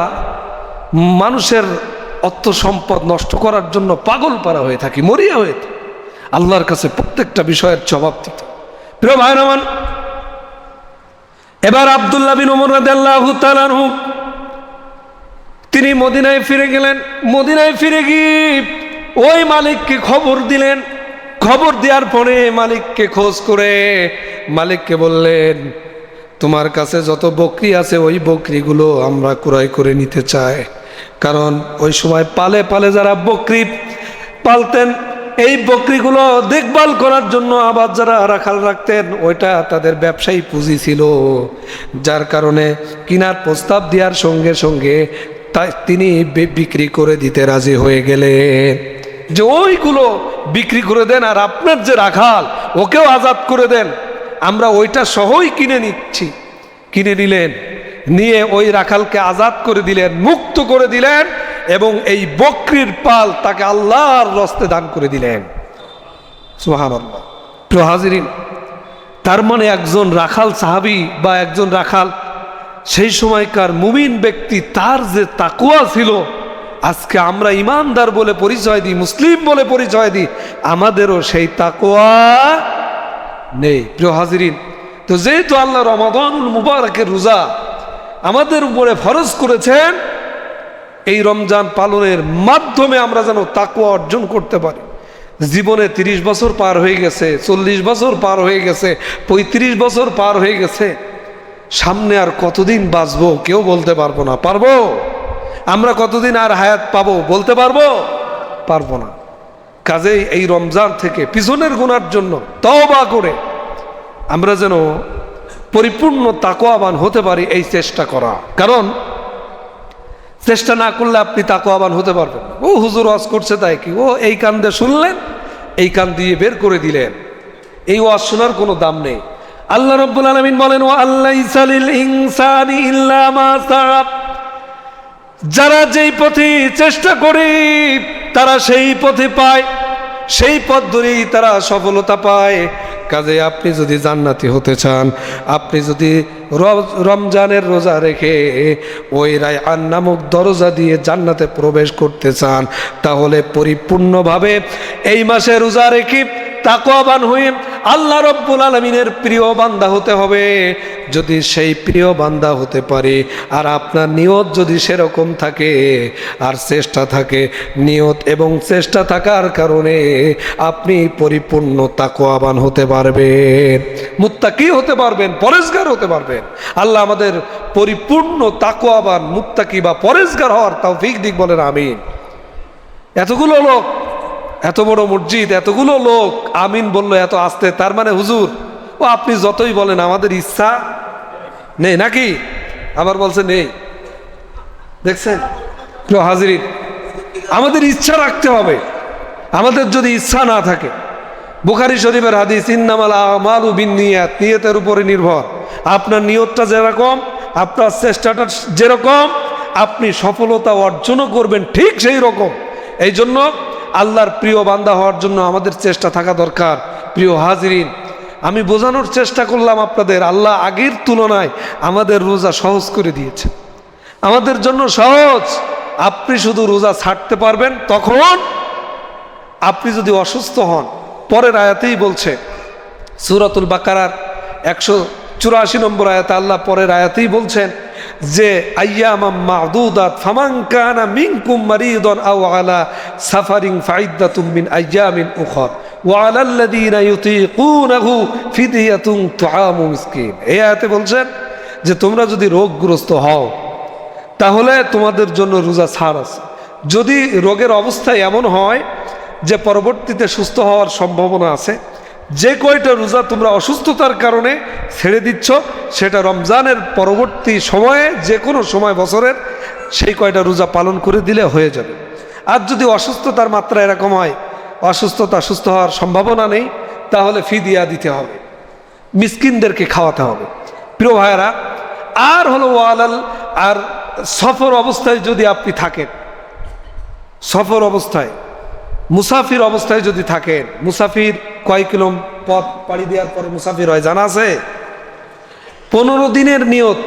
মানুষের অর্থ সম্পদ নষ্ট করার জন্য পাগল পারা হয়ে থাকি, মরিয়া হয়ে থাকি। আল্লাহর কাছে প্রত্যেকটা বিষয়ের জবাব দিতে। প্রিয় ভাইরা আমার, এবার আব্দুল্লাহ বিন ওমর রাদিয়াল্লাহু তাআলা আনহু তিনি মদিনায় ফিরে গেলেন। মদিনায় ফিরে গিয়ে ওই মালিককে খবর দিলেন। খবর দেওয়ার পরে মালিককে খোঁজ করে মালিককে বললেন, তোমার কাছে যত বকরি আছে ওই বকরিগুলো আমরা ক্রয় করে নিতে চাই। কারণ ওই সময় পালে পালে যারা বকরি পালতেন, এই বকরিগুলো দেখভাল করার জন্য আবার যারা রাখাল রাখতেন, ওইটা তাদের ব্যবসায়ী পুঁজি ছিল। যার কারণে কিনার প্রস্তাব দেওয়ার সঙ্গে সঙ্গে তিনি বিক্রি করে দিতে রাজি হয়ে গেলেন, যে ওইগুলো বিক্রি করে দেন, আর আপনার যে রাখাল ওকেও আজাদ করে দেন, আমরা ওইটা সহই কিনে নিচ্ছি। কিনে নিলেন, নিয়ে ওই রাখালকে আজাদ করে দিলেন, মুক্ত করে দিলেন, এবং এই বকরির পাল তাকে আল্লাহর রাস্তে দান করে দিলেন। সুবহানাল্লাহ। প্রিয় হাজিরিন, তার মানে একজন রাখাল সাহাবী বা একজন রাখাল, সেই সময়কার মুমিন ব্যক্তি, তার যে তাকওয়া ছিল, আজকে আমরা ইমানদার বলে পরিচয় দিই, মুসলিম বলে পরিচয় দিই, আমাদেরও সেই তাকওয়া নেই। প্রিয় হাজিরিন, তো যেহেতু আল্লাহ রমাদানুল মুবারকের রোজা আমাদের উপরে ফরজ করেছেন, এই রমজান পালনের মাধ্যমে আমরা যেন তাকওয়া অর্জন করতে পারি। জীবনে 30 বছর পার হয়ে গেছে, 40 বছর পার হয়ে গেছে, 35 বছর পার হয়ে গেছে, সামনে আর কতদিন বাঁচবো কেউ বলতে পারবো না। পারবো? আমরা কতদিন আর হায়াত পাবো বলতে পারবো? পারবো না। কাজেই এই রমজান থেকে পিছনের গুনার জন্য তওবা করে আমরা যেন পরিপূর্ণ তাকওয়াবান হতে পারি, এই চেষ্টা করা। কারণ চেষ্টা না করলে আপনি তাকওয়াবান হতে পারবেন না। ও হুজুর ওয়াজ করছে তাই কি, ও এই কান দিয়ে শুনলেন, এই কান দিয়ে বের করে দিলেন, এই ওয়াজ শোনার কোনো দাম নেই। আল্লাহ রাব্বুল আলামিন বলেন, ওয়া আল্লাইসা লিল ইনসানি ইল্লা মা সাআ, যারা যেই পথে চেষ্টা করে তারা সেই পথে পায়, সেই পথ ধরেই তারা সফলতা পায়। কাজে আপনি যদি জান্নাতি হতে চান, আপনি যদি রমজানের রোজা রেখে ওই রায়আন নামক দরজা দিয়ে জান্নাতে প্রবেশ করতে চান, তাহলে পরিপূর্ণভাবে এই মাসে রোজা রেখে তাকওয়াবান হয়ে আল্লাহ রাব্বুল আলামিনের প্রিয় বান্দা হতে হবে। যদি সেই প্রিয় বান্দা হতে পারে আর আপনার নিয়ত যদি সেরকম থাকে আর চেষ্টা থাকে, নিয়ত এবং চেষ্টা থাকার কারণে আপনি পরিপূর্ণ তাকওয়াবান হতে পারবেন, মুত্তাকি হতে পারবেন, পরেজগার হতে পারবেন। আল্লাহ আমাদের পরিপূর্ণ তাকওয়াবান, মুত্তাকি বা পরেজগার হওয়ার তৌফিক দিক, বলেন আমিন। এতগুলো লোক, এত বড় মসজিদ, এতগুলো লোক আমিন বললো এত আস্তে, তার মানে হুজুর ও আপনি যতই বলেন আমাদের ইচ্ছা নেই নাকি? আবার বলছে নেই। দেখছেন প্রিয় হাজিরিন, আমাদের ইচ্ছা রাখতে হবে। আমাদের যদি ইচ্ছা না থাকে, বুখারী শরীফের হাদিস, ইন্নামাল আমালু বিন্নিয়াত, নিয়তের উপরে নির্ভর। আপনার নিয়তটা যেরকম, আপনার চেষ্টাটা যেরকম, আপনি সফলতা অর্জনও করবেন ঠিক সেই রকম। এই জন্য আল্লাহর প্রিয় বান্দা হওয়ার জন্য আমাদের চেষ্টা থাকা দরকার। প্রিয় হাজিরিন, আমি বোঝানোর চেষ্টা করলাম আপনাদের, আল্লাহ আগের তুলনায় আমাদের রোজা সহজ করে দিয়েছে, আমাদের জন্য সহজ। আপনি শুধু রোজা ছাড়তে পারবেন তখন আপনি যদি অসুস্থ হন। পরের আয়াতেই বলছে, সূরাতুল বাকারার 184 নম্বর আয়াতে আল্লাহ পরের আয়াতেই বলছেন যে আইয়ামাম মা'দুদাত ফামান কানা মিনকুম মারিদান আও আলা সাফারিন ফাইদ্দাতুম মিন আইয়ামিন উখর ওয়া আলাল্লাযীনা ইউতীকুনাহু ফিদিয়াতুন তুআমু মিসকিন। এই আয়াতে বলছেন যে তোমরা যদি রোগগ্রস্ত হও তাহলে তোমাদের জন্য রোজা ছাড় আছে। যদি রোগের অবস্থা এমন হয় যে পরবর্তীতে সুস্থ হওয়ার সম্ভাবনা আছে, যে কয়টা রোজা তোমরা অসুস্থতার কারণে ছেড়ে দিচ্ছ সেটা রমজানের পরবর্তী সময়ে, যে কোনো সময় বছরের, সেই কয়টা রোজা পালন করে দিলে হয়ে যাবে। আর যদি অসুস্থতার মাত্রা এরকম হয়, সুস্থ হওয়ার সম্ভাবনা নেই, তাহলে ফিদিয়া দিতে হবে, মিসকিনদেরকে খাওয়াতে হবে। প্রিয় ভাইয়েরা, আর হলো ওয়ালাল, আর সফর অবস্থায় যদি আপনি থাকেন, সফর অবস্থায়, মুসাফির অবস্থায় যদি থাকেন, মুসাফির কয় কিলো পথ পাড়ি দেওয়ার পরে মুসাফির হয় জানা আছে? 15 দিনের নিয়ত,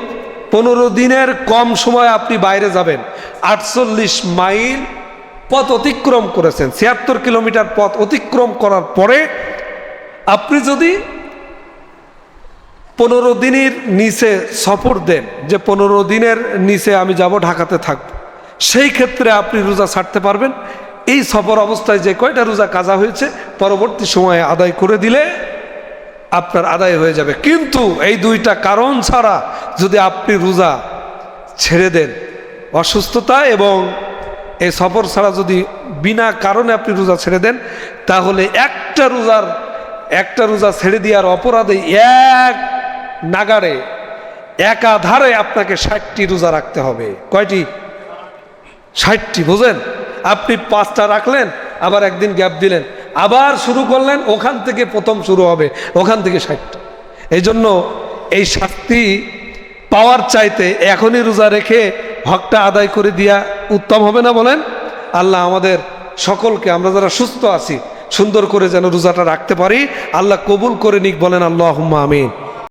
15 দিনের কম সময় আপনি বাইরে যাবেন, 48 মাইল পথ অতিক্রম করেছেন, 76 কিলোমিটার পথ অতিক্রম করার পরে আপনি যদি 15 দিনের নিচে সফর দেন, যে 15 দিনের নিচে আমি যাব, ঢাকাতে থাকব, সেই ক্ষেত্রে আপনি রোজা ছাড়তে পারবেন। এই সফর অবস্থায় যে কয়টা রোজা কাজা হয়েছে পরবর্তী সময়ে আদায় করে দিলে আপনার আদায় হয়ে যাবে। কিন্তু এই দুইটা কারণ ছাড়া যদি আপনি রোজা ছেড়ে দেন, অসুস্থতা এবং এই সফর ছাড়া যদি বিনা কারণে আপনি রোজা ছেড়ে দেন, তাহলে একটা রোজা ছেড়ে দেওয়ার অপরাধে এক নাগাড়ে একাধারে আপনাকে 60টি রোজা রাখতে হবে। কয়টি? 60টি। বোঝেন? আপনি 5টা রাখলেন, আবার একদিন গ্যাপ দিলেন, আবার শুরু করলেন, ওখান থেকে প্রথম শুরু হবে, ওখান থেকে 60টা। এই জন্য এই শাস্তি পাওয়ার চাইতে এখনই রোজা রেখে হকটা আদায় করে দিয়া উত্তম হবে না? বলেন। আল্লাহ আমাদের সকলকে, আমরা যারা সুস্থ আছি, সুন্দর করে যেন রোজাটা রাখতে পারি, আল্লাহ কবুল করে নিক। বলেন আল্লাহুম্মা আমিন।